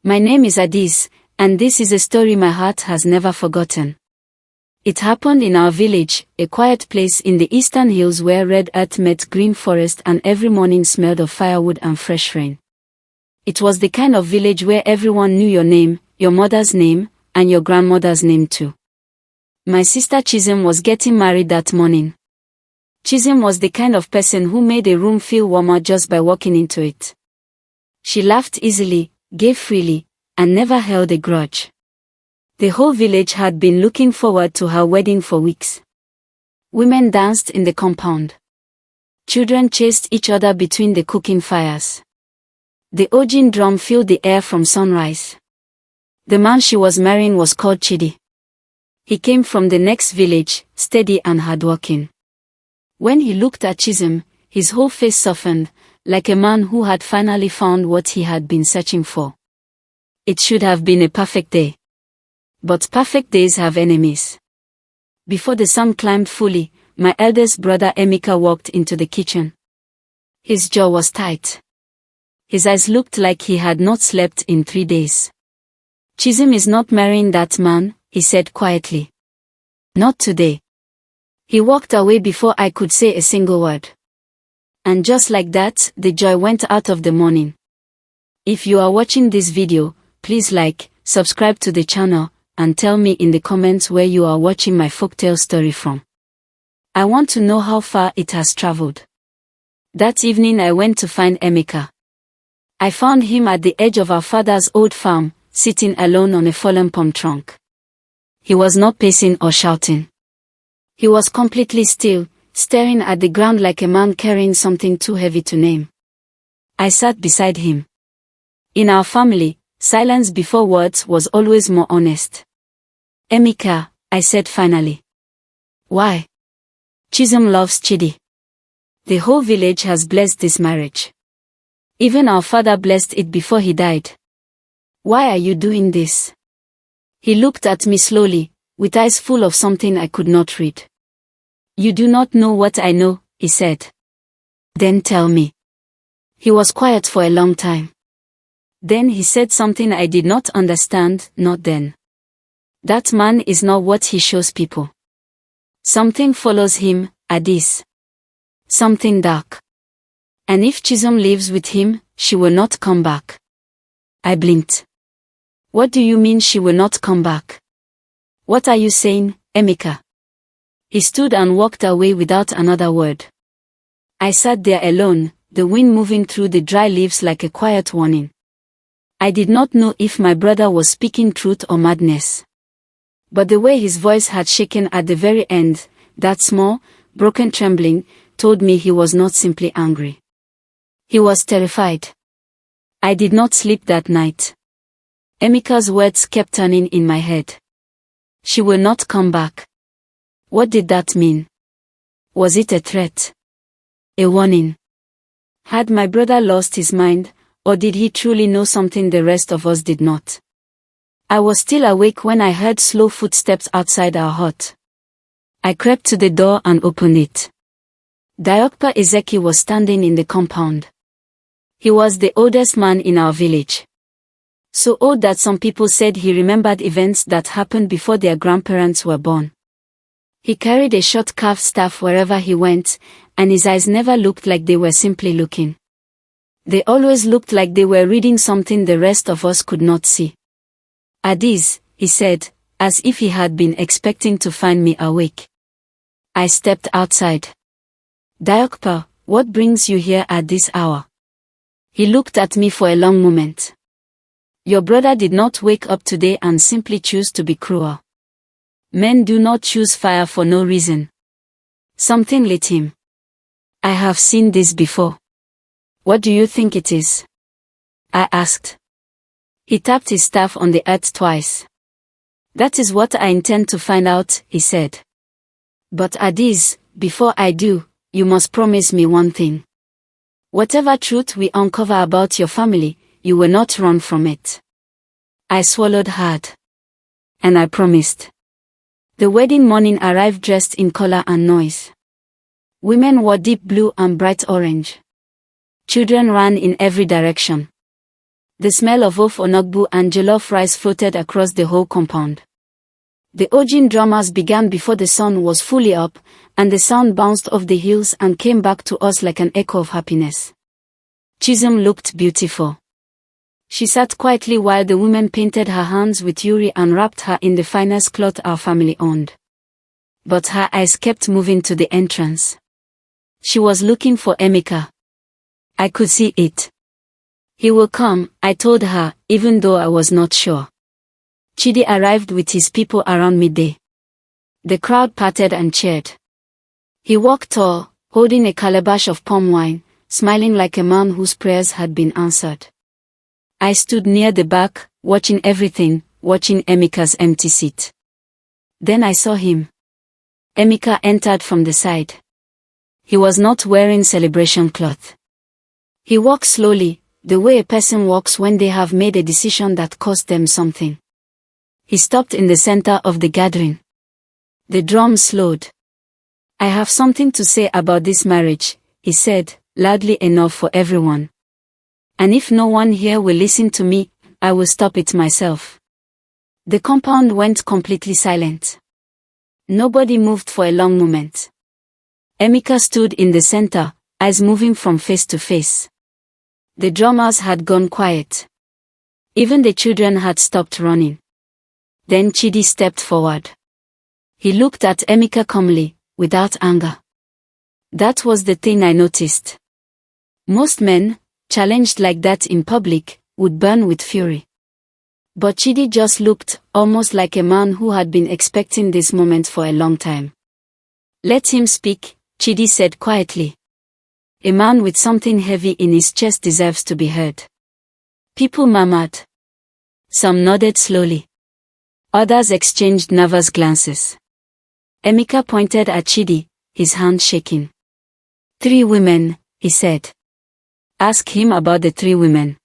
My name is Adis, and this is a story my heart has never forgotten. It happened in our village, a quiet place in the eastern hills where red earth met green forest and every morning smelled of firewood and fresh rain. It was the kind of village where everyone knew your name, your mother's name, and your grandmother's name too. My sister Chisholm was getting married that morning. Chisholm was the kind of person who made a room feel warmer just by walking into it. She laughed easily, gave freely, and never held a grudge. The whole village had been looking forward to her wedding for weeks. Women danced in the compound. Children chased each other between the cooking fires. The organ drum filled the air from sunrise. The man she was marrying was called Chidi. He came from the next village, steady and hardworking. When he looked at Chisholm, his whole face softened, like a man who had finally found what he had been searching for. It should have been a perfect day. But perfect days have enemies. Before the sun climbed fully, my eldest brother Emeka walked into the kitchen. His jaw was tight. His eyes looked like he had not slept in 3 days. Chisholm is not marrying that man, he said quietly. Not today. He walked away before I could say a single word. And just like that, the joy went out of the morning. If you are watching this video, please like, subscribe to the channel, and tell me in the comments where you are watching my folktale story from. I want to know how far it has traveled. That evening I went to find Emeka. I found him at the edge of our father's old farm, sitting alone on a fallen palm trunk. He was not pacing or shouting. He was completely still, staring at the ground like a man carrying something too heavy to name. I sat beside him. In our family, silence before words was always more honest. Emeka, I said finally. Why? Chisholm loves Chidi. The whole village has blessed this marriage. Even our father blessed it before he died. Why are you doing this? He looked at me slowly, with eyes full of something I could not read. You do not know what I know, he said. Then tell me. He was quiet for a long time. Then he said something I did not understand, not then. That man is not what he shows people. Something follows him, Adis. Something dark. And if Chisholm lives with him, she will not come back. I blinked. What do you mean she will not come back? What are you saying, Emeka? He stood and walked away without another word. I sat there alone, the wind moving through the dry leaves like a quiet warning. I did not know if my brother was speaking truth or madness. But the way his voice had shaken at the very end, that small, broken trembling, told me he was not simply angry. He was terrified. I did not sleep that night. Emeka's words kept turning in my head. She will not come back. What did that mean? Was it a threat? A warning? Had my brother lost his mind, or did he truly know something the rest of us did not? I was still awake when I heard slow footsteps outside our hut. I crept to the door and opened it. Diokpa Ezeki was standing in the compound. He was the oldest man in our village. So old that some people said he remembered events that happened before their grandparents were born. He carried a short carved staff wherever he went, and his eyes never looked like they were simply looking. They always looked like they were reading something the rest of us could not see. Adis, he said, as if he had been expecting to find me awake. I stepped outside. Diokpa, what brings you here at this hour? He looked at me for a long moment. Your brother did not wake up today and simply choose to be cruel. Men do not choose fire for no reason. Something lit him. I have seen this before. What do you think it is? I asked. He tapped his staff on the earth twice. That is what I intend to find out, he said. But Adis, before I do, you must promise me one thing. Whatever truth we uncover about your family, you will not run from it. I swallowed hard. And I promised. The wedding morning arrived dressed in color and noise. Women wore deep blue and bright orange. Children ran in every direction. The smell of ofe onogbu and jollof rice floated across the whole compound. The Ojin drummers began before the sun was fully up, and the sound bounced off the hills and came back to us like an echo of happiness. Chisholm looked beautiful. She sat quietly while the women painted her hands with uri and wrapped her in the finest cloth our family owned. But her eyes kept moving to the entrance. She was looking for Emeka. I could see it. He will come, I told her, even though I was not sure. Chidi arrived with his people around midday. The crowd parted and cheered. He walked tall, holding a calabash of palm wine, smiling like a man whose prayers had been answered. I stood near the back, watching everything, watching Emeka's empty seat. Then I saw him. Emeka entered from the side. He was not wearing celebration cloth. He walked slowly, the way a person walks when they have made a decision that cost them something. He stopped in the center of the gathering. The drums slowed. I have something to say about this marriage, he said, loudly enough for everyone. And if no one here will listen to me, I will stop it myself. The compound went completely silent. Nobody moved for a long moment. Emeka stood in the center, eyes moving from face to face. The drummers had gone quiet. Even the children had stopped running. Then Chidi stepped forward. He looked at Emeka calmly, without anger. That was the thing I noticed. Most men, challenged like that in public, would burn with fury. But Chidi just looked, almost like a man who had been expecting this moment for a long time. Let him speak, Chidi said quietly. A man with something heavy in his chest deserves to be heard. People murmured. Some nodded slowly. Others exchanged nervous glances. Emeka pointed at Chidi, his hand shaking. 3 women, he said. Ask him about the 3 women.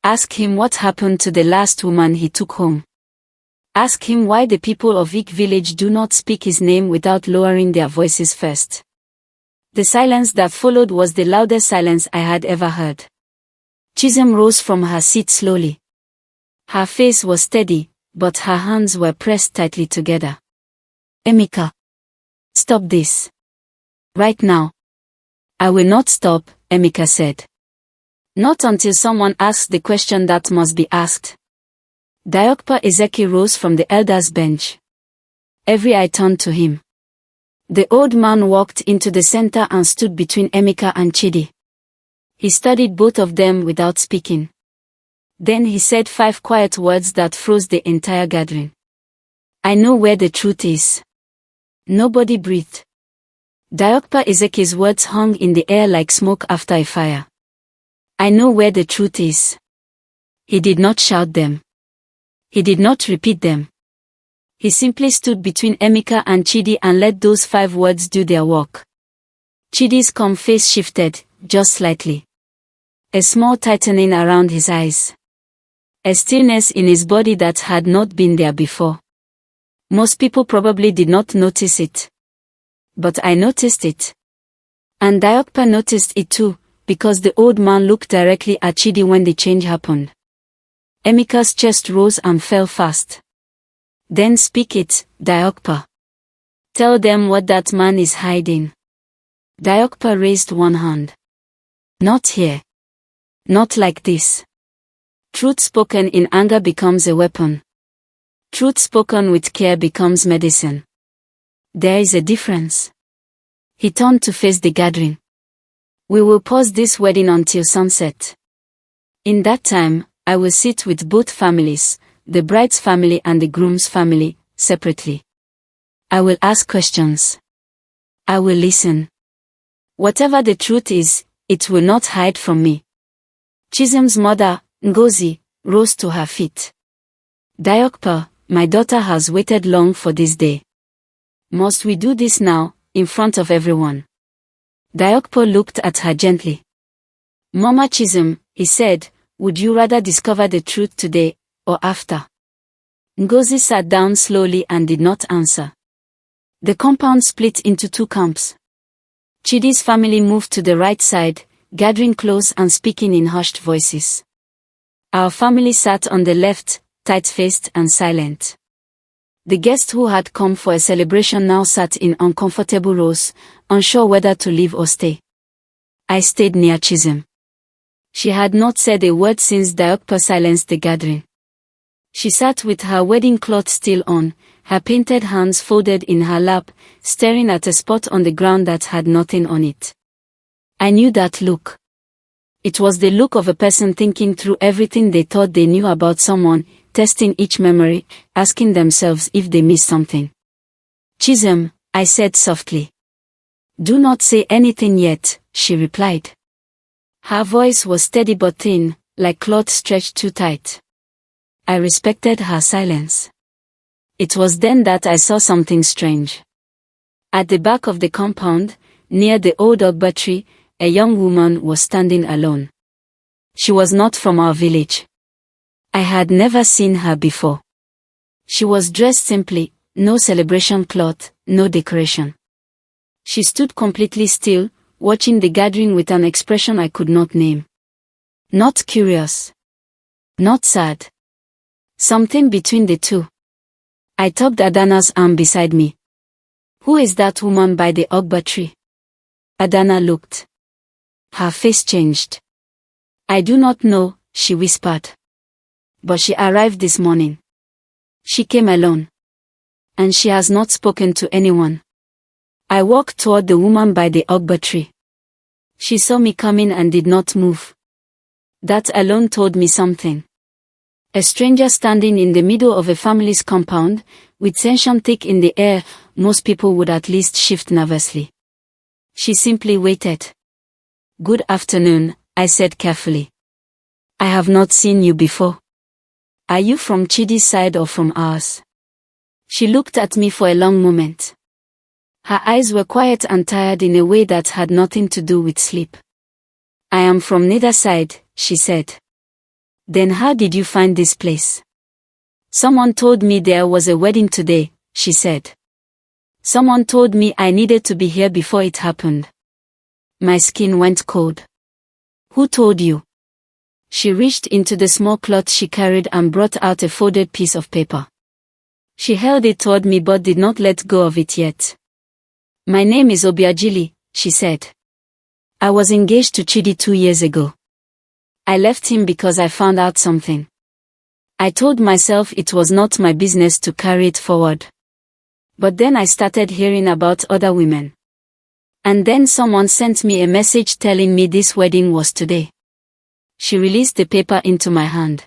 Ask him what happened to the last woman he took home. Ask him why the people of Ik village do not speak his name without lowering their voices first. The silence that followed was the loudest silence I had ever heard. Chisholm rose from her seat slowly. Her face was steady, but her hands were pressed tightly together. Emeka. Stop this. Right now. I will not stop, Emeka said. Not until someone asks the question that must be asked. Diokpa Ezeki rose from the elders' bench. Every eye turned to him. The old man walked into the center and stood between Emeka and Chidi. He studied both of them without speaking. Then he said 5 quiet words that froze the entire gathering. I know where the truth is. Nobody breathed. Diokpa Ezeki's words hung in the air like smoke after a fire. I know where the truth is. He did not shout them. He did not repeat them. He simply stood between Emeka and Chidi and let those 5 words do their work. Chidi's calm face shifted, just slightly. A small tightening around his eyes. A stillness in his body that had not been there before. Most people probably did not notice it. But I noticed it. And Diokpa noticed it too, because the old man looked directly at Chidi when the change happened. Emeka's chest rose and fell fast. Then speak it, Diokpa. Tell them what that man is hiding. Diokpa raised one hand. Not here. Not like this. Truth spoken in anger becomes a weapon. Truth spoken with care becomes medicine. There is a difference. He turned to face the gathering. We will pause this wedding until sunset. In that time, I will sit with both families, the bride's family and the groom's family, separately. I will ask questions. I will listen. Whatever the truth is, it will not hide from me. Chisholm's mother, Ngozi, rose to her feet. Diokpa, my daughter has waited long for this day. Must we do this now, in front of everyone? Diokpa looked at her gently. Mama Chisholm, he said, would you rather discover the truth today, or after? Ngozi sat down slowly and did not answer. The compound split into 2 camps. Chidi's family moved to the right side, gathering close and speaking in hushed voices. Our family sat on the left, tight-faced and silent. The guests who had come for a celebration now sat in uncomfortable rows, unsure whether to leave or stay. I stayed near Chisholm. She had not said a word since Diokpa silenced the gathering. She sat with her wedding cloth still on, her painted hands folded in her lap, staring at a spot on the ground that had nothing on it. I knew that look. It was the look of a person thinking through everything they thought they knew about someone, testing each memory, asking themselves if they missed something. Chisholm, I said softly. Do not say anything yet, she replied. Her voice was steady but thin, like cloth stretched too tight. I respected her silence. It was then that I saw something strange. At the back of the compound, near the old ogba tree, a young woman was standing alone. She was not from our village. I had never seen her before. She was dressed simply, no celebration cloth, no decoration. She stood completely still, watching the gathering with an expression I could not name. Not curious. Not sad. Something between the two. I tugged Adana's arm beside me. Who is that woman by the ogba tree? Adana looked. Her face changed. I do not know, she whispered. But she arrived this morning. She came alone. And she has not spoken to anyone. I walked toward the woman by the ogba tree. She saw me coming and did not move. That alone told me something. A stranger standing in the middle of a family's compound, with tension thick in the air, most people would at least shift nervously. She simply waited. Good afternoon, I said carefully. I have not seen you before. Are you from Chidi's side or from ours? She looked at me for a long moment. Her eyes were quiet and tired in a way that had nothing to do with sleep. I am from neither side, she said. Then how did you find this place? Someone told me there was a wedding today, she said. Someone told me I needed to be here before it happened. My skin went cold. Who told you? She reached into the small cloth she carried and brought out a folded piece of paper. She held it toward me but did not let go of it yet. My name is Obiajili, she said. I was engaged to Chidi 2 years ago. I left him because I found out something. I told myself it was not my business to carry it forward. But then I started hearing about other women. And then someone sent me a message telling me this wedding was today. She released the paper into my hand.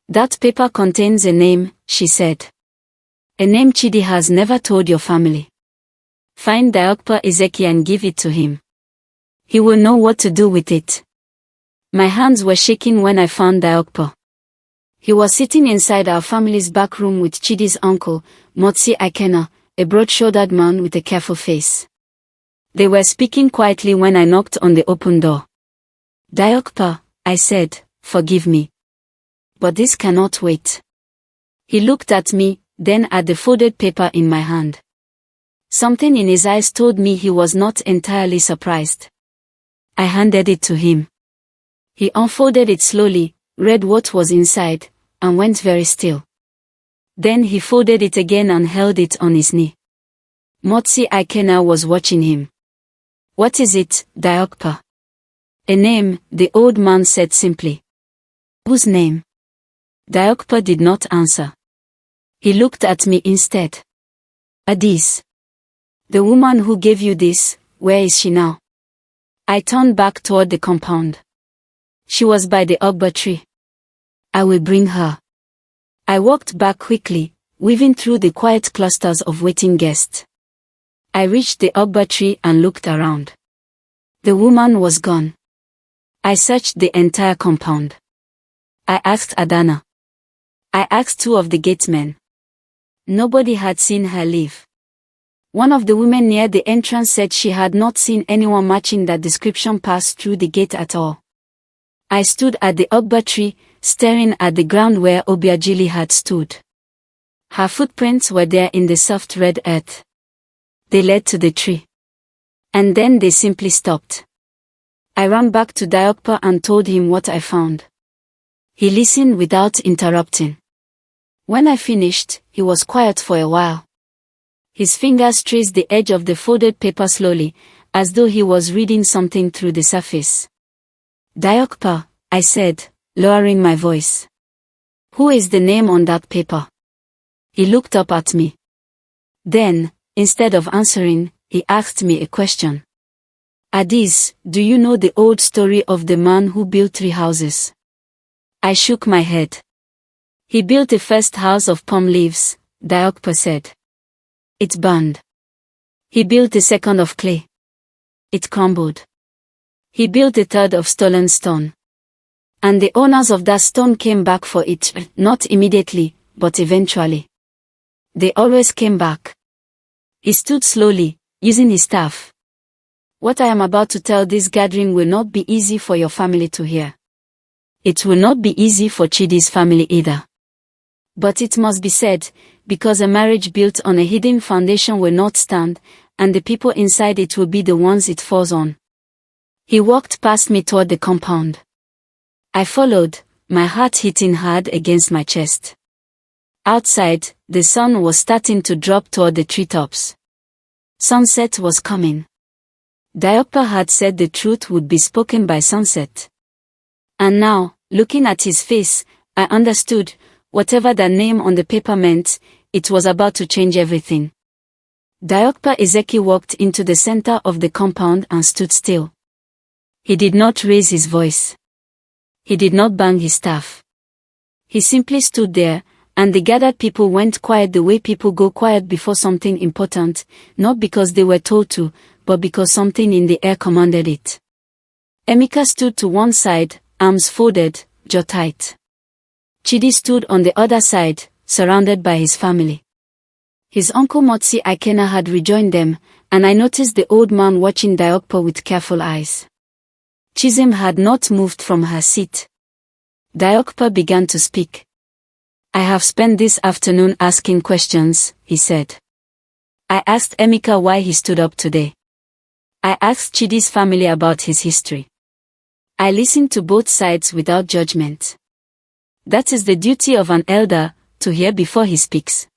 That paper contains a name, she said. A name Chidi has never told your family. Find Diokpa Ezeki and give it to him. He will know what to do with it. My hands were shaking when I found Diokpa. He was sitting inside our family's back room with Chidi's uncle, Motsi Ikena, a broad-shouldered man with a careful face. They were speaking quietly when I knocked on the open door. Diokpa, I said, forgive me. But this cannot wait. He looked at me, then at the folded paper in my hand. Something in his eyes told me he was not entirely surprised. I handed it to him. He unfolded it slowly, read what was inside, and went very still. Then he folded it again and held it on his knee. Motsi Ikena was watching him. What is it, Diokpa? A name, the old man said simply. Whose name? Diokpa did not answer. He looked at me instead. Adis. The woman who gave you this, where is she now? I turned back toward the compound. She was by the ogba tree. I will bring her. I walked back quickly, weaving through the quiet clusters of waiting guests. I reached the ogba tree and looked around. The woman was gone. I searched the entire compound. I asked Adana. I asked 2 of the gatemen. Nobody had seen her leave. One of the women near the entrance said she had not seen anyone matching that description pass through the gate at all. I stood at the ogba tree, staring at the ground where Obiajili had stood. Her footprints were there in the soft red earth. They led to the tree. And then they simply stopped. I ran back to Diokpa and told him what I found. He listened without interrupting. When I finished, he was quiet for a while. His fingers traced the edge of the folded paper slowly, as though he was reading something through the surface. Diokpa, I said, lowering my voice. Who is the name on that paper? He looked up at me. Then, instead of answering, he asked me a question. Adis, do you know the old story of the man who built 3 houses? I shook my head. He built the first house of palm leaves, Diokpa said. It burned. He built the second of clay. It crumbled. He built the third of stolen stone. And the owners of that stone came back for it, not immediately, but eventually. They always came back. He stood slowly, using his staff. What I am about to tell this gathering will not be easy for your family to hear. It will not be easy for Chidi's family either. But it must be said, because a marriage built on a hidden foundation will not stand, and the people inside it will be the ones it falls on. He walked past me toward the compound. I followed, my heart hitting hard against my chest. Outside, the sun was starting to drop toward the treetops. Sunset was coming. Diokpa had said the truth would be spoken by sunset. And now, looking at his face, I understood, whatever that name on the paper meant, it was about to change everything. Diokpa Ezeki walked into the center of the compound and stood still. He did not raise his voice. He did not bang his staff. He simply stood there, and the gathered people went quiet the way people go quiet before something important, not because they were told to, but because something in the air commanded it. Emeka stood to one side, arms folded, jaw tight. Chidi stood on the other side, surrounded by his family. His uncle Motsi Ikena had rejoined them, and I noticed the old man watching Diokpa with careful eyes. Chizim had not moved from her seat. Diokpa began to speak. I have spent this afternoon asking questions, he said. I asked Emeka why he stood up today. I asked Chidi's family about his history. I listened to both sides without judgment. That is the duty of an elder, to hear before he speaks.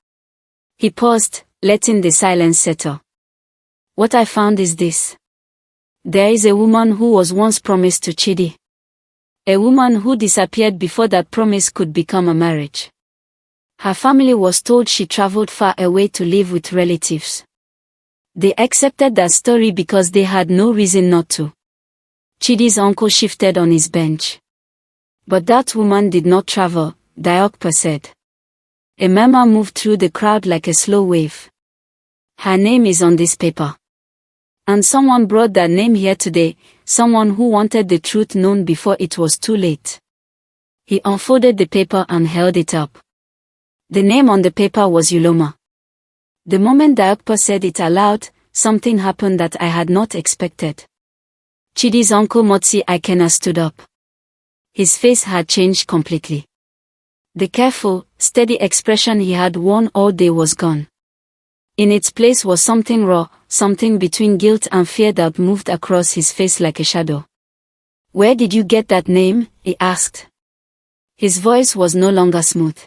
He paused, letting the silence settle. What I found is this. There is a woman who was once promised to Chidi. A woman who disappeared before that promise could become a marriage. Her family was told she traveled far away to live with relatives. They accepted that story because they had no reason not to. Chidi's uncle shifted on his bench. But that woman did not travel, Diokpa said. A murmur moved through the crowd like a slow wave. Her name is on this paper. And someone brought that name here today, someone who wanted the truth known before it was too late. He unfolded the paper and held it up. The name on the paper was Iliomi. The moment Diokpa said it aloud, something happened that I had not expected. Chidi's uncle Motsi Ikena stood up. His face had changed completely. The careful, steady expression he had worn all day was gone. In its place was something raw, something between guilt and fear that moved across his face like a shadow. Where did you get that name? He asked. His voice was no longer smooth.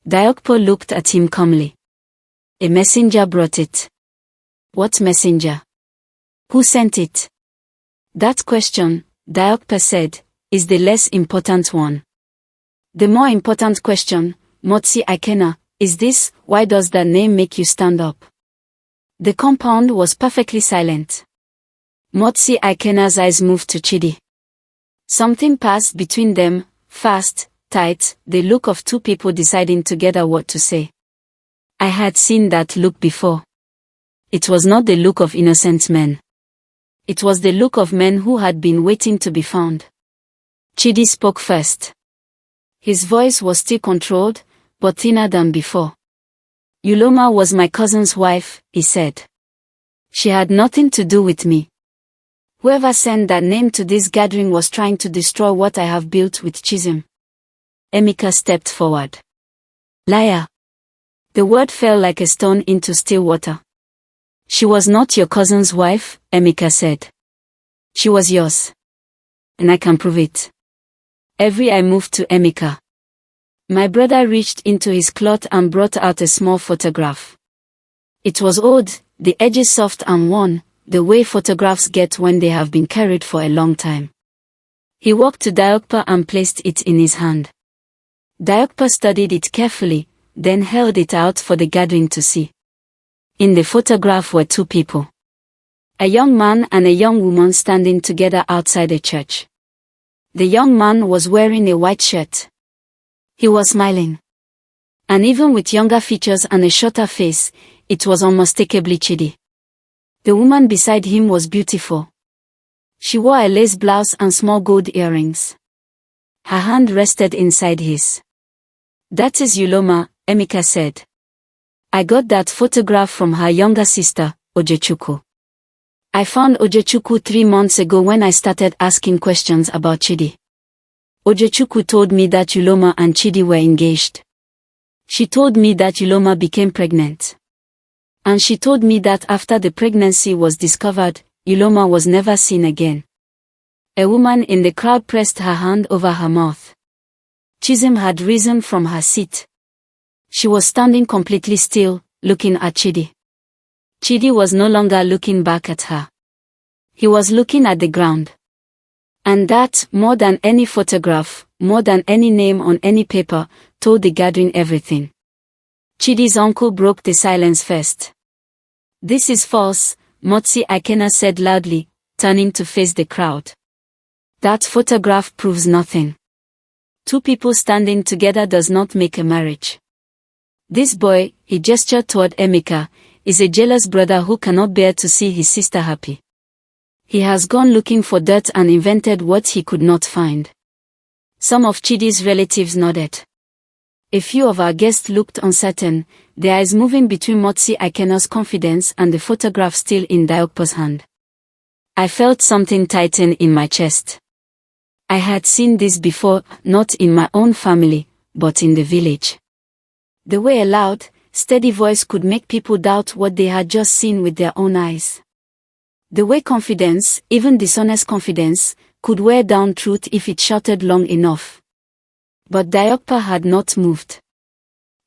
Diokpa looked at him calmly. A messenger brought it. What messenger? Who sent it? That question, Diokpa said, is the less important one. The more important question, Motsi Ikena, is this: why does that name make you stand up? The compound was perfectly silent. Motsi Ikena's eyes moved to Chidi. Something passed between them, fast, tight, the look of two people deciding together what to say. I had seen that look before. It was not the look of innocent men. It was the look of men who had been waiting to be found. Chidi spoke first. His voice was still controlled, but thinner than before. Iliomi was my cousin's wife, he said. She had nothing to do with me. Whoever sent that name to this gathering was trying to destroy what I have built with Chizim. Emeka stepped forward. Liar. The word fell like a stone into still water. She was not your cousin's wife, Emeka said. She was yours. And I can prove it. Every I moved to Emeka. My brother reached into his cloth and brought out a small photograph. It was old, the edges soft and worn, the way photographs get when they have been carried for a long time. He walked to Diokpa and placed it in his hand. Diokpa studied it carefully, then held it out for the gathering to see. In the photograph were two people. A young man and a young woman standing together outside a church. The young man was wearing a white shirt. He was smiling. And even with younger features and a shorter face, it was unmistakably Chidi. The woman beside him was beautiful. She wore a lace blouse and small gold earrings. Her hand rested inside his. "That is Iliomi," Emeka said. "I got that photograph from her younger sister, Ojechukwu. I found Ojechukwu 3 months ago when I started asking questions about Chidi. Ojechukwu told me that Iliomi and Chidi were engaged. She told me that Iliomi became pregnant. And she told me that after the pregnancy was discovered, Iliomi was never seen again." A woman in the crowd pressed her hand over her mouth. Chisholm had risen from her seat. She was standing completely still, looking at Chidi. Chidi was no longer looking back at her. He was looking at the ground. And that, more than any photograph, more than any name on any paper, told the gathering everything. Chidi's uncle broke the silence first. "This is false," Motsi Akena said loudly, turning to face the crowd. "That photograph proves nothing. Two people standing together does not make a marriage. This boy," he gestured toward Emeka, "is a jealous brother who cannot bear to see his sister happy. He has gone looking for dirt and invented what he could not find." Some of Chidi's relatives nodded. A few of our guests looked uncertain, their eyes moving between Motsi Akena's confidence and the photograph still in Diokpa's hand. I felt something tighten in my chest. I had seen this before, not in my own family, but in the village. The way a loud, steady voice could make people doubt what they had just seen with their own eyes. The way confidence, even dishonest confidence, could wear down truth if it shouted long enough. But Diokpa had not moved.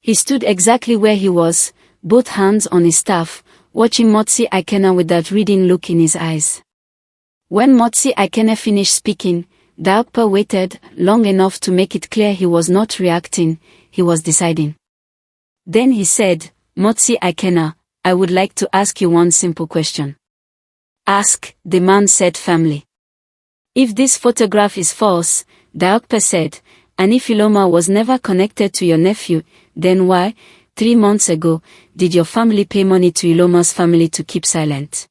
He stood exactly where he was, both hands on his staff, watching Motsi Akena with that reading look in his eyes. When Motsi Akena finished speaking, Diokpa waited long enough to make it clear he was not reacting, he was deciding. Then he said, "Motsi Akena, I would like to ask you one simple question." "Ask," the man said firmly. "If this photograph is false," Diokpa said, "and if Iliomi was never connected to your nephew, then why, 3 months ago, did your family pay money to Iliomi's family to keep silent?"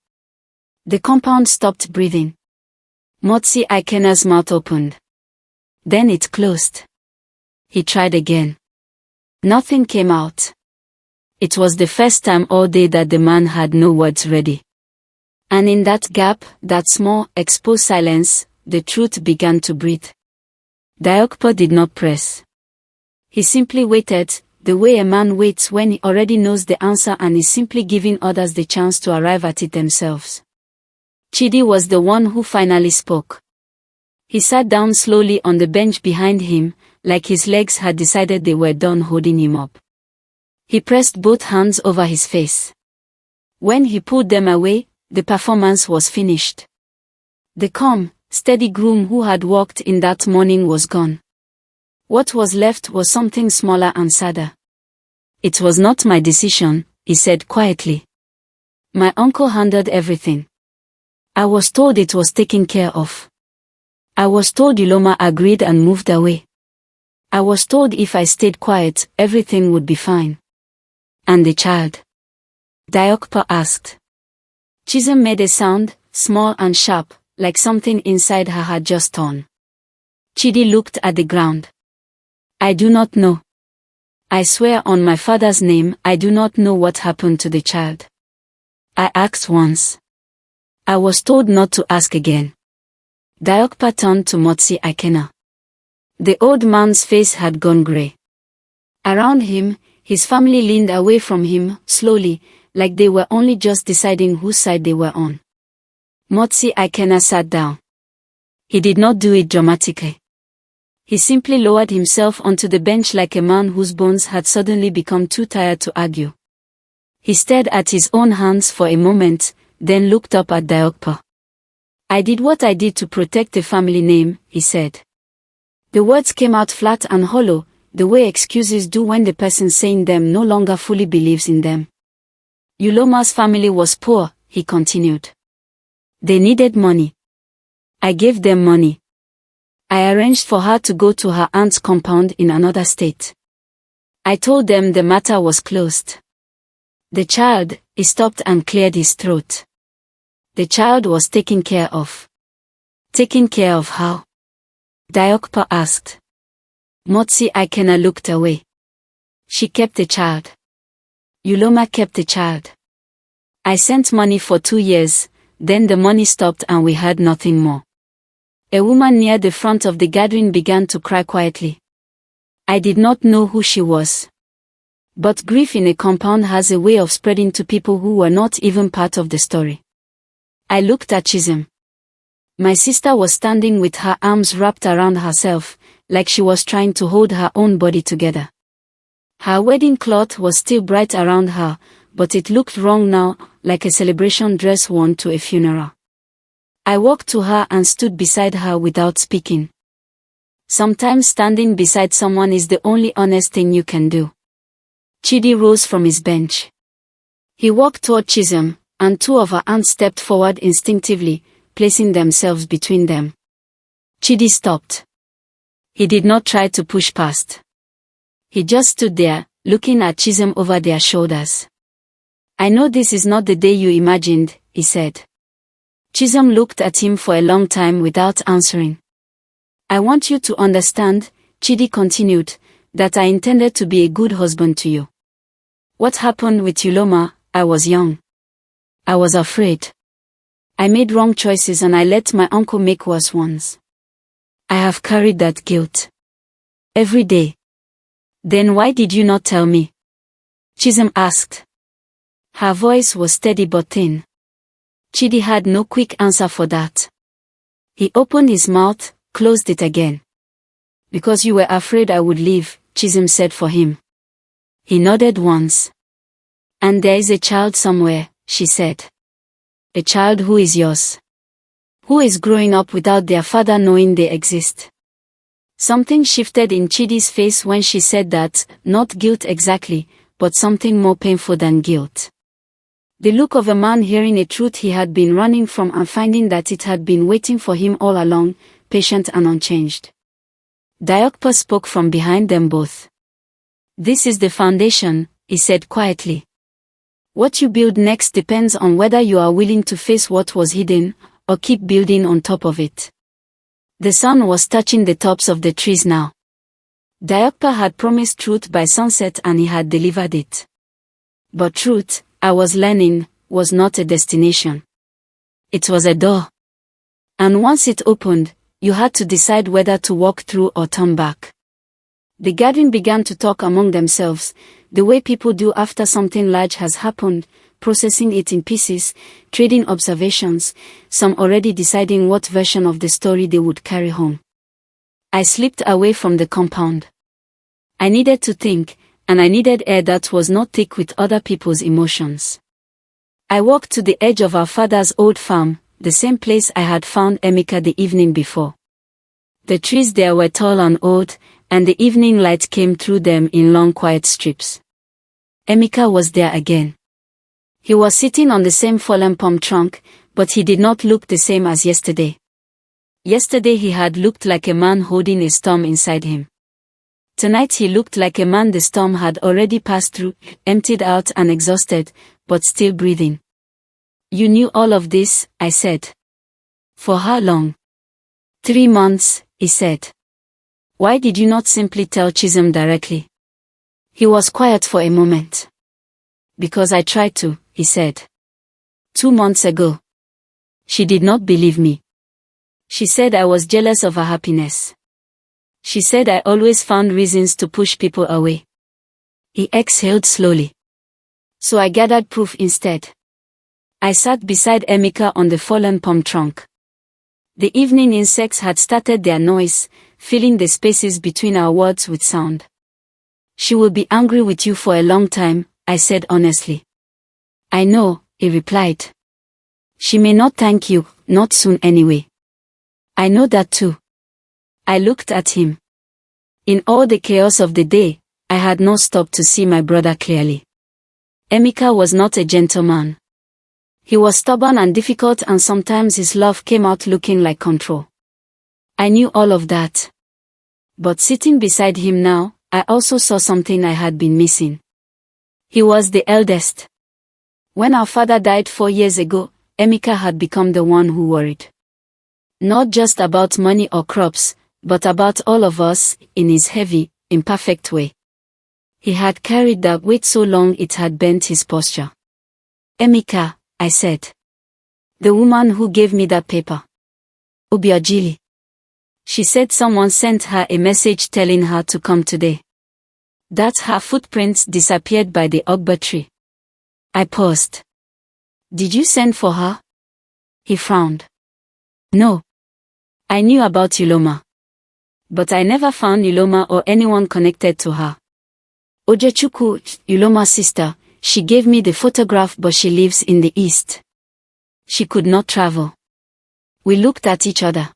The compound stopped breathing. Motsi Akena's mouth opened. Then it closed. He tried again. Nothing came out. It was the first time all day that the man had no words ready. And in that gap, that small, exposed silence, the truth began to breathe. Diokpa did not press. He simply waited, the way a man waits when he already knows the answer and is simply giving others the chance to arrive at it themselves. Chidi was the one who finally spoke. He sat down slowly on the bench behind him, like his legs had decided they were done holding him up. He pressed both hands over his face. When he pulled them away, the performance was finished. The calm, steady groom who had walked in that morning was gone. What was left was something smaller and sadder. "It was not my decision," he said quietly. "My uncle handled everything. I was told it was taken care of. I was told Iliomi agreed and moved away. I was told if I stayed quiet, everything would be fine." "And the child?" Diokpa asked. Chisholm made a sound, small and sharp, like something inside her had just torn. Chidi looked at the ground. "I do not know. I swear on my father's name, I do not know what happened to the child. I asked once. I was told not to ask again." Diokpa turned to Motsi Akena. The old man's face had gone grey. Around him, his family leaned away from him, slowly, like they were only just deciding whose side they were on. Motsi Akena sat down. He did not do it dramatically. He simply lowered himself onto the bench like a man whose bones had suddenly become too tired to argue. He stared at his own hands for a moment, then looked up at Diokpa. "I did what I did to protect the family name," he said. The words came out flat and hollow, the way excuses do when the person saying them no longer fully believes in them. "Uloma's family was poor," he continued. "They needed money. I gave them money. I arranged for her to go to her aunt's compound in another state. I told them the matter was closed. The child," he stopped and cleared his throat. "The child was taken care of." "Taken care of how?" Diokpa asked. Motsi Ikena looked away. "She kept the child. Uloma kept the child. I sent money for 2 years, then the money stopped and we heard nothing more." A woman near the front of the gathering began to cry quietly. I did not know who she was. But grief in a compound has a way of spreading to people who were not even part of the story. I looked at Chisholm. My sister was standing with her arms wrapped around herself, like she was trying to hold her own body together. Her wedding cloth was still bright around her, but it looked wrong now, like a celebration dress worn to a funeral. I walked to her and stood beside her without speaking. Sometimes standing beside someone is the only honest thing you can do. Chidi rose from his bench. He walked toward Chisholm, and 2 of her aunts stepped forward instinctively, placing themselves between them. Chidi stopped. He did not try to push past. He just stood there, looking at Chisholm over their shoulders. "I know this is not the day you imagined," he said. Chisholm looked at him for a long time without answering. "I want you to understand," Chidi continued, "that I intended to be a good husband to you. What happened with Uloma, I was young. I was afraid. I made wrong choices and I let my uncle make worse ones. I have carried that guilt every day." "Then why did you not tell me?" Chisholm asked. Her voice was steady but thin. Chidi had no quick answer for that. He opened his mouth, closed it again. "Because you were afraid I would leave," Chisholm said for him. He nodded once. "And there is a child somewhere," she said. "A child who is yours. Who is growing up without their father knowing they exist." Something shifted in Chidi's face when she said that, not guilt exactly, but something more painful than guilt. The look of a man hearing a truth he had been running from and finding that it had been waiting for him all along, patient and unchanged. Diokpa spoke from behind them both. "This is the foundation," he said quietly. "What you build next depends on whether you are willing to face what was hidden, or keep building on top of it." The sun was touching the tops of the trees now. Diokpa had promised truth by sunset and he had delivered it. But truth, I was learning, was not a destination. It was a door. And once it opened, you had to decide whether to walk through or turn back. The gathering began to talk among themselves, the way people do after something large has happened, processing it in pieces, trading observations, some already deciding what version of the story they would carry home. I slipped away from the compound. I needed to think, and I needed air that was not thick with other people's emotions. I walked to the edge of our father's old farm, the same place I had found Emeka the evening before. The trees there were tall and old, and the evening light came through them in long quiet strips. Emeka was there again. He was sitting on the same fallen palm trunk, but he did not look the same as yesterday. Yesterday he had looked like a man holding a storm inside him. Tonight he looked like a man the storm had already passed through, emptied out and exhausted, but still breathing. "You knew all of this," I said. "For how long?" 3 months, he said. "Why did you not simply tell Chisholm directly?" He was quiet for a moment. "Because I tried to," he said. 2 months ago. She did not believe me. She said I was jealous of her happiness. She said I always found reasons to push people away. He exhaled slowly. So I gathered proof instead. I sat beside Emeka on the fallen palm trunk. The evening insects had started their noise, filling the spaces between our words with sound. She will be angry with you for a long time, I said honestly. I know, he replied. She may not thank you, not soon anyway. I know that too. I looked at him. In all the chaos of the day, I had not stopped to see my brother clearly. Emeka was not a gentleman. He was stubborn and difficult, and sometimes his love came out looking like control. I knew all of that. But sitting beside him now, I also saw something I had been missing. He was the eldest. When our father died 4 years ago, Emeka had become the one who worried. Not just about money or crops, but about all of us, in his heavy, imperfect way. He had carried that weight so long it had bent his posture. Emeka, I said. The woman who gave me that paper. Obiajili. She said someone sent her a message telling her to come today. That her footprints disappeared by the ogba tree. I paused. Did you send for her? He frowned. No. I knew about Iloma. But I never found Iloma or anyone connected to her. Ojechukwu, Iloma's sister, she gave me the photograph, but she lives in the east. She could not travel. We looked at each other.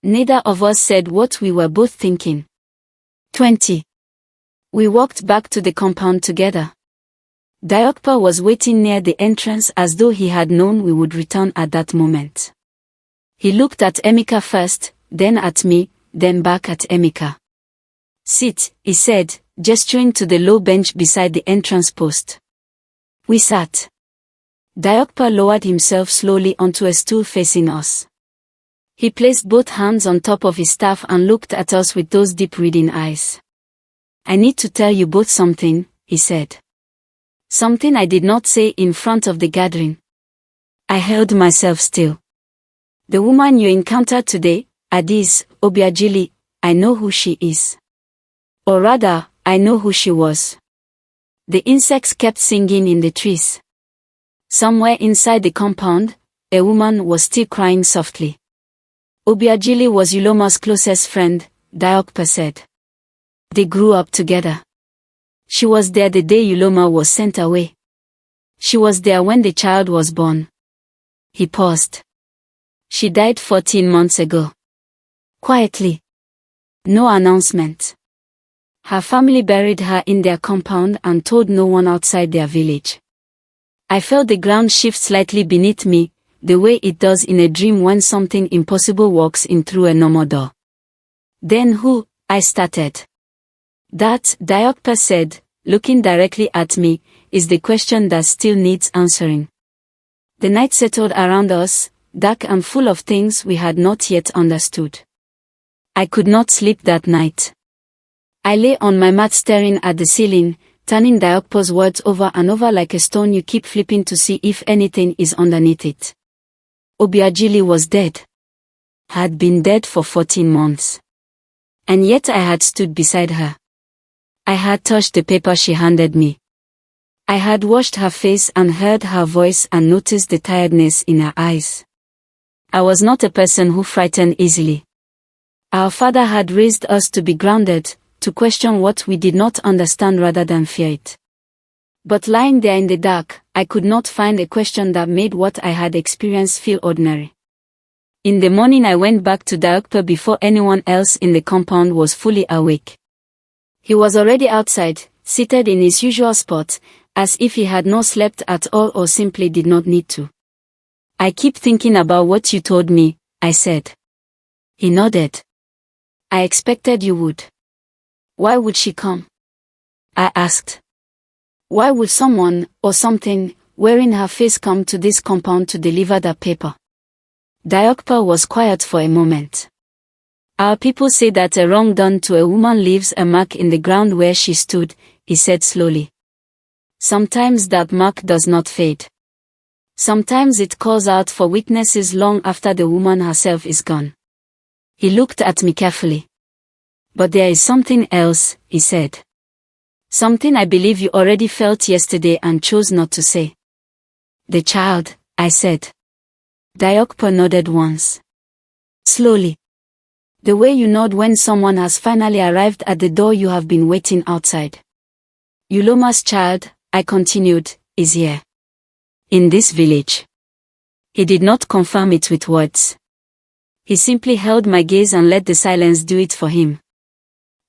Neither of us said what we were both thinking. 20. We walked back to the compound together. Diokpa was waiting near the entrance as though he had known we would return at that moment. He looked at Emeka first, then at me, then back at Emeka. Sit, he said, gesturing to the low bench beside the entrance post. We sat. Diokpa lowered himself slowly onto a stool facing us. He placed both hands on top of his staff and looked at us with those deep reading eyes. I need to tell you both something, he said. Something I did not say in front of the gathering. I held myself still. The woman you encountered today, Adis, Obiajili, I know who she is. Or rather, I know who she was. The insects kept singing in the trees. Somewhere inside the compound, a woman was still crying softly. Obiajili was Iloma's closest friend, Diokpa said. They grew up together. She was there the day Iloma was sent away. She was there when the child was born. He paused. She died 14 months ago. Quietly. No announcement. Her family buried her in their compound and told no one outside their village. I felt the ground shift slightly beneath me, the way it does in a dream when something impossible walks in through a normal door. Then who? I started. That, Diokpa said, looking directly at me, is the question that still needs answering. The night settled around us, dark and full of things we had not yet understood. I could not sleep that night. I lay on my mat staring at the ceiling, turning Diokpa's words over and over like a stone you keep flipping to see if anything is underneath it. Obiajili was dead. Had been dead for 14 months. And yet I had stood beside her. I had touched the paper she handed me. I had washed her face and heard her voice and noticed the tiredness in her eyes. I was not a person who frightened easily. Our father had raised us to be grounded, to question what we did not understand rather than fear it. But lying there in the dark, I could not find a question that made what I had experienced feel ordinary. In the morning I went back to Diokpa before anyone else in the compound was fully awake. He was already outside, seated in his usual spot, as if he had not slept at all or simply did not need to. I keep thinking about what you told me, I said. He nodded. I expected you would. Why would she come? I asked. Why would someone, or something, wearing her face come to this compound to deliver that paper? Diokpa was quiet for a moment. Our people say that a wrong done to a woman leaves a mark in the ground where she stood, he said slowly. Sometimes that mark does not fade. Sometimes it calls out for witnesses long after the woman herself is gone. He looked at me carefully. But there is something else, he said. Something I believe you already felt yesterday and chose not to say. The child, I said. Diokpa nodded once. Slowly. The way you nod when someone has finally arrived at the door you have been waiting outside. Iloma's child, I continued, is here. In this village. He did not confirm it with words. He simply held my gaze and let the silence do it for him.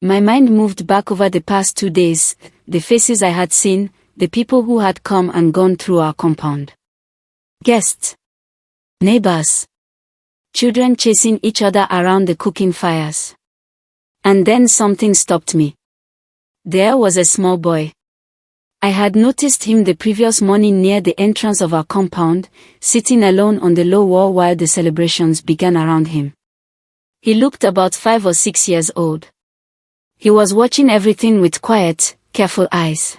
My mind moved back over the past 2 days, the faces I had seen, the people who had come and gone through our compound. Guests. Neighbors. Children chasing each other around the cooking fires. And then something stopped me. There was a small boy. I had noticed him the previous morning near the entrance of our compound, sitting alone on the low wall while the celebrations began around him. He looked about 5 or 6 years old. He was watching everything with quiet, careful eyes.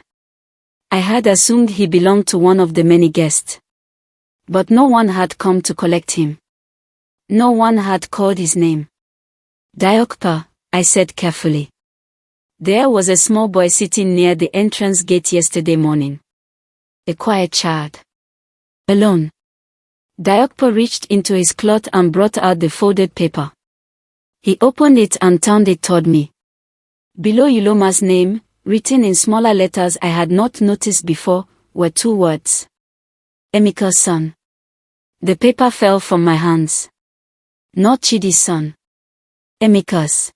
I had assumed he belonged to one of the many guests. But no one had come to collect him. No one had called his name. Diokpa, I said carefully. There was a small boy sitting near the entrance gate yesterday morning. A quiet child. Alone. Diokpa reached into his cloth and brought out the folded paper. He opened it and turned it toward me. Below Iloma's name, written in smaller letters I had not noticed before, were 2 words. Emeka's son. The paper fell from my hands. Not Chidi's son. Emeka's.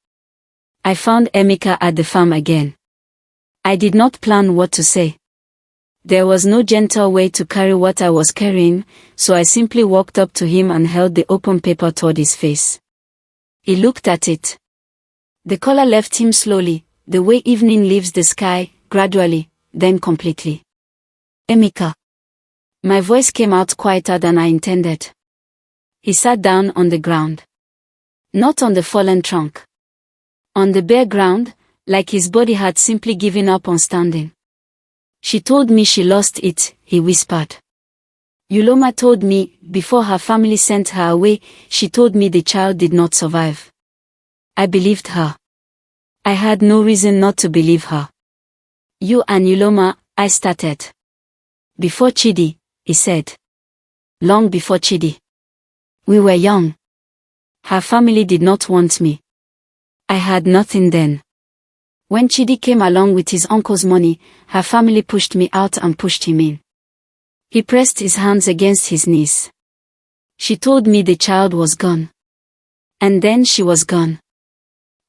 I found Emeka at the farm again. I did not plan what to say. There was no gentle way to carry what I was carrying, so I simply walked up to him and held the open paper toward his face. He looked at it. The color left him slowly, the way evening leaves the sky, gradually, then completely. Emeka. My voice came out quieter than I intended. He sat down on the ground. Not on the fallen trunk. On the bare ground, like his body had simply given up on standing. She told me she lost it, he whispered. Iloma told me, before her family sent her away, she told me the child did not survive. I believed her. I had no reason not to believe her. You and Iloma, I started. Before Chidi, he said. Long before Chidi. We were young. Her family did not want me. I had nothing then. When Chidi came along with his uncle's money, her family pushed me out and pushed him in. He pressed his hands against his knees. She told me the child was gone. And then she was gone.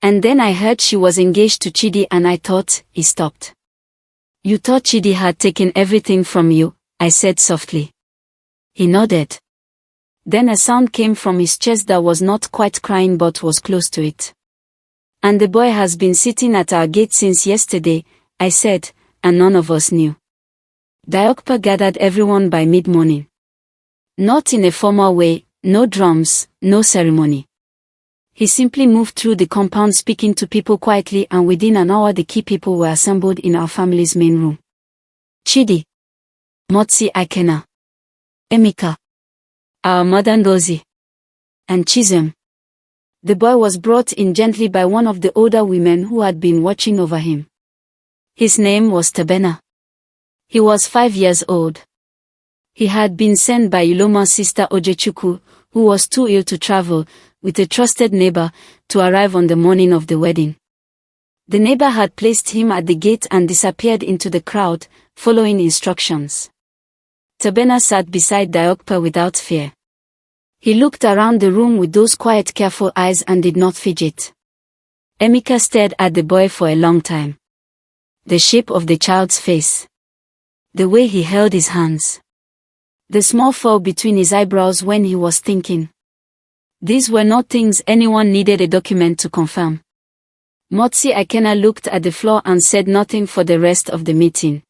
And then I heard she was engaged to Chidi and I thought, he stopped. You thought Chidi had taken everything from you, I said softly. He nodded. Then a sound came from his chest that was not quite crying but was close to it. And the boy has been sitting at our gate since yesterday, I said, and none of us knew. Diokpa gathered everyone by mid-morning. Not in a formal way, no drums, no ceremony. He simply moved through the compound speaking to people quietly and within an hour the key people were assembled in our family's main room. Chidi. Motsi Akena. Emeka. Our mother Ngozi. And Chisem. The boy was brought in gently by one of the older women who had been watching over him. His name was Tabena. He was 5 years old. He had been sent by Iloma's sister Ojechukwu, who was too ill to travel, with a trusted neighbor, to arrive on the morning of the wedding. The neighbor had placed him at the gate and disappeared into the crowd, following instructions. Tabena sat beside Diokpa without fear. He looked around the room with those quiet, careful eyes and did not fidget. Emeka stared at the boy for a long time. The shape of the child's face. The way he held his hands. The small furrow between his eyebrows when he was thinking. These were not things anyone needed a document to confirm. Motsi Akena looked at the floor and said nothing for the rest of the meeting.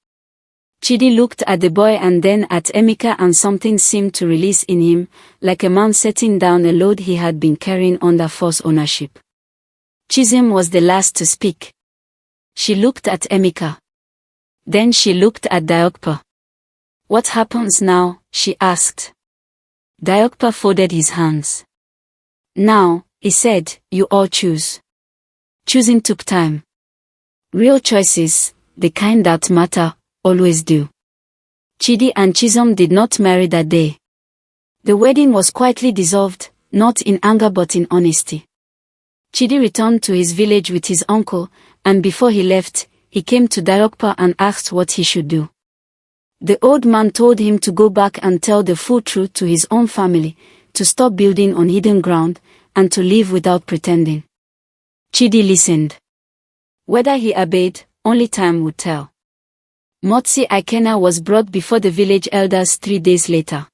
Chidi looked at the boy and then at Emeka and something seemed to release in him, like a man setting down a load he had been carrying under false ownership. Chisem was the last to speak. She looked at Emeka. Then she looked at Diokpa. What happens now? She asked. Diokpa folded his hands. Now, he said, you all choose. Choosing took time. Real choices, the kind that matter, always do. Chidi and Chisem did not marry that day. The wedding was quietly dissolved, not in anger but in honesty. Chidi returned to his village with his uncle, and before he left, he came to Dayokpa and asked what he should do. The old man told him to go back and tell the full truth to his own family, to stop building on hidden ground, and to live without pretending. Chidi listened. Whether he obeyed, only time would tell. Motsi Ikena was brought before the village elders 3 days later.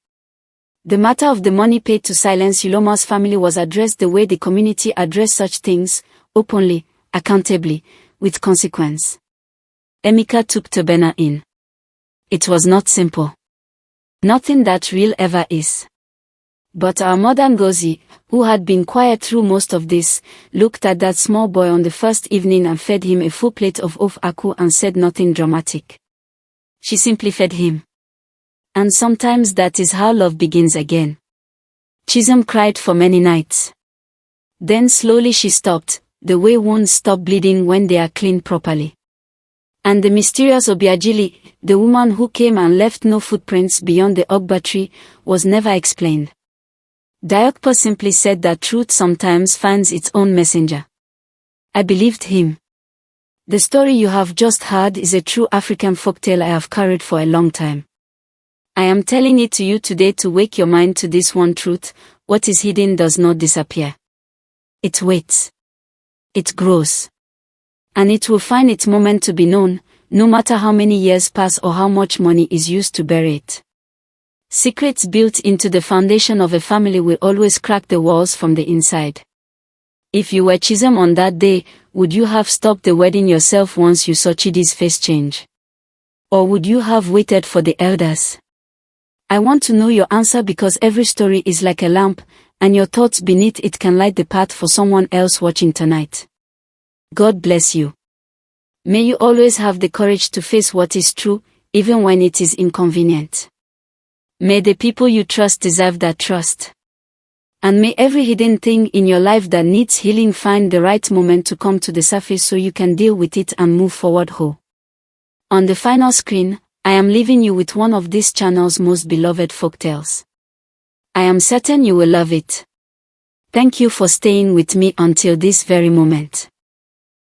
The matter of the money paid to silence Iloma's family was addressed the way the community addressed such things, openly, accountably, with consequence. Emeka took Tobena in. It was not simple. Nothing that real ever is. But our mother Ngozi, who had been quiet through most of this, looked at that small boy on the first evening and fed him a full plate of ofe aku and said nothing dramatic. She simply fed him. And sometimes that is how love begins again. Chisholm cried for many nights. Then slowly she stopped, the way wounds stop bleeding when they are cleaned properly. And the mysterious Obiajili, the woman who came and left no footprints beyond the Ogba tree, was never explained. Dayokpa simply said that truth sometimes finds its own messenger. I believed him. The story you have just heard is a true African folktale I have carried for a long time. I am telling it to you today to wake your mind to this one truth: what is hidden does not disappear. It waits. It grows. And it will find its moment to be known, no matter how many years pass or how much money is used to bury it. Secrets built into the foundation of a family will always crack the walls from the inside. If you were Chisholm on that day, would you have stopped the wedding yourself once you saw Chidi's face change? Or would you have waited for the elders? I want to know your answer, because every story is like a lamp, and your thoughts beneath it can light the path for someone else watching tonight. God bless you. May you always have the courage to face what is true, even when it is inconvenient. May the people you trust deserve that trust. And may every hidden thing in your life that needs healing find the right moment to come to the surface so you can deal with it and move forward whole. On the final screen, I am leaving you with one of this channel's most beloved folktales. I am certain you will love it. Thank you for staying with me until this very moment.